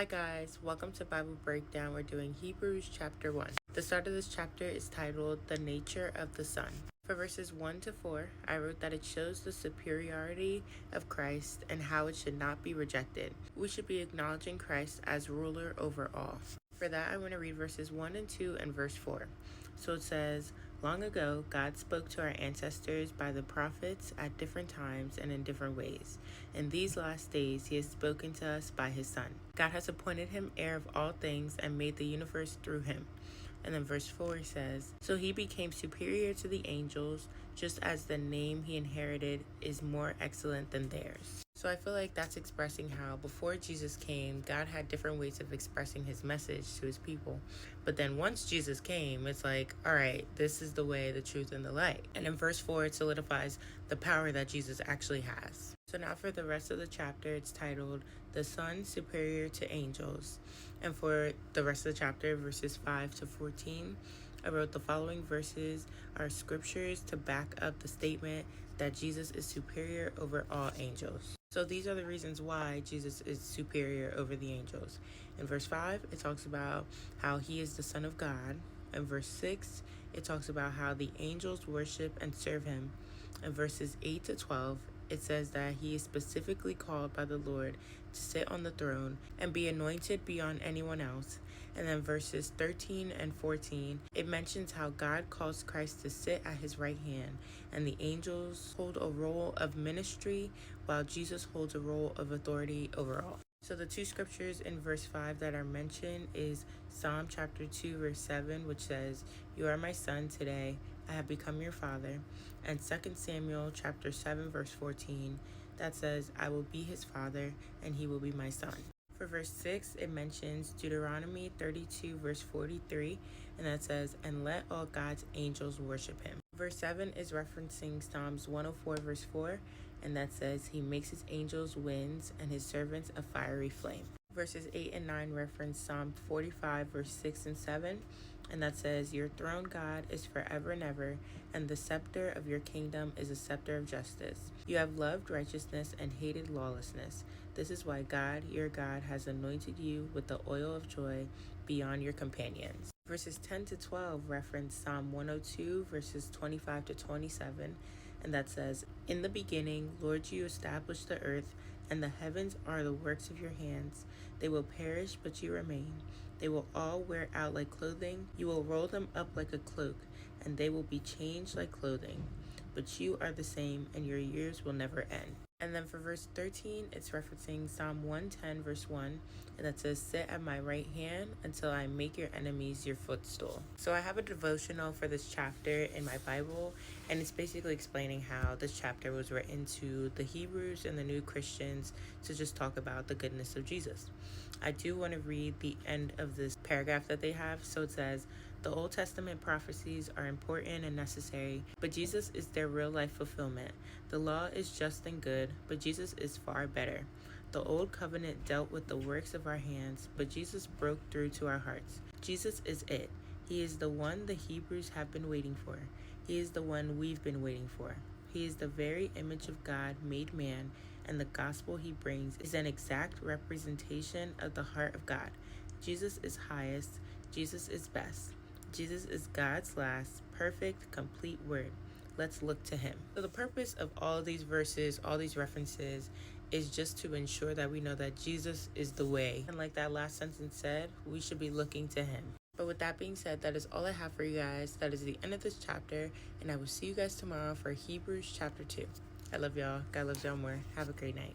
Hi guys, welcome to Bible Breakdown. We're doing Hebrews chapter 1. The start of this chapter is titled The Nature of the Son. For verses 1 to 4, I wrote that it shows the superiority of Christ and how it should not be rejected. We should be acknowledging Christ as ruler over all. For that, I want to read verses 1 and 2 and verse 4. So it says, "Long ago, God spoke to our ancestors by the prophets at different times and in different ways. In these last days, he has spoken to us by his Son. God has appointed him heir of all things and made the universe through him." And then verse 4 says, "So he became superior to the angels, just as the name he inherited is more excellent than theirs." So I feel like that's expressing how before Jesus came, God had different ways of expressing his message to his people. But then once Jesus came, it's like, all right, this is the way, the truth, and the light. And in verse 4, it solidifies the power that Jesus actually has. So now for the rest of the chapter, it's titled "The Son Superior to Angels." And for the rest of the chapter, verses 5 to 14, I wrote the following verses are scriptures to back up the statement that Jesus is superior over all angels. So these are the reasons why Jesus is superior over the angels. In verse 5, it talks about how he is the Son of God. In verse 6, it talks about how the angels worship and serve him. In verses 8 to 12, it says that he is specifically called by the Lord to sit on the throne and be anointed beyond anyone else. And then verses 13 and 14, it mentions how God calls Christ to sit at his right hand, and the angels hold a role of ministry while Jesus holds a role of authority over all. So the two scriptures in verse 5 that are mentioned is Psalm chapter 2 verse 7, which says, "You are my son, today I have become your father." And 2 Samuel chapter 7 verse 14 that says, "I will be his father and he will be my son." For verse 6, it mentions Deuteronomy 32 verse 43, and that says, "And let all God's angels worship him." Verse 7 is referencing Psalms 104 verse 4, and that says, "He makes his angels winds and his servants a fiery flame." Verses 8 and 9 reference Psalm 45 verse 6 and 7, and that says, "Your throne, God, is forever and ever, and the scepter of your kingdom is a scepter of justice. You have loved righteousness and hated lawlessness. This is why God, your God, has anointed you with the oil of joy beyond your companions." Verses 10 to 12 reference Psalm 102 verses 25 to 27, and that says, "In the beginning, Lord, you established the earth, and the heavens are the works of your hands. They will perish, but you remain. They will all wear out like clothing. You will roll them up like a cloak, and they will be changed like clothing. But you are the same, and your years will never end." And then for verse 13, it's referencing Psalm 110 verse 1, and that says, "Sit at my right hand until I make your enemies your footstool." So I have a devotional for this chapter in my Bible, and it's basically explaining how this chapter was written to the Hebrews and the new Christians to just talk about the goodness of Jesus. I do want to read the end of this paragraph that they have. So it says, "The Old Testament prophecies are important and necessary, but Jesus is their real-life fulfillment. The law is just and good, but Jesus is far better. The Old Covenant dealt with the works of our hands, but Jesus broke through to our hearts. Jesus is it. He is the one the Hebrews have been waiting for. He is the one we've been waiting for. He is the very image of God made man, and the gospel he brings is an exact representation of the heart of God. Jesus is highest. Jesus is best. Jesus is God's last, perfect, complete word. Let's look to him." So the purpose of all of these verses, all these references, is just to ensure that we know that Jesus is the way. And like that last sentence said, we should be looking to him. But with that being said, that is all I have for you guys. That is the end of this chapter, and I will see you guys tomorrow for Hebrews chapter 2. I love y'all. God loves y'all more. Have a great night.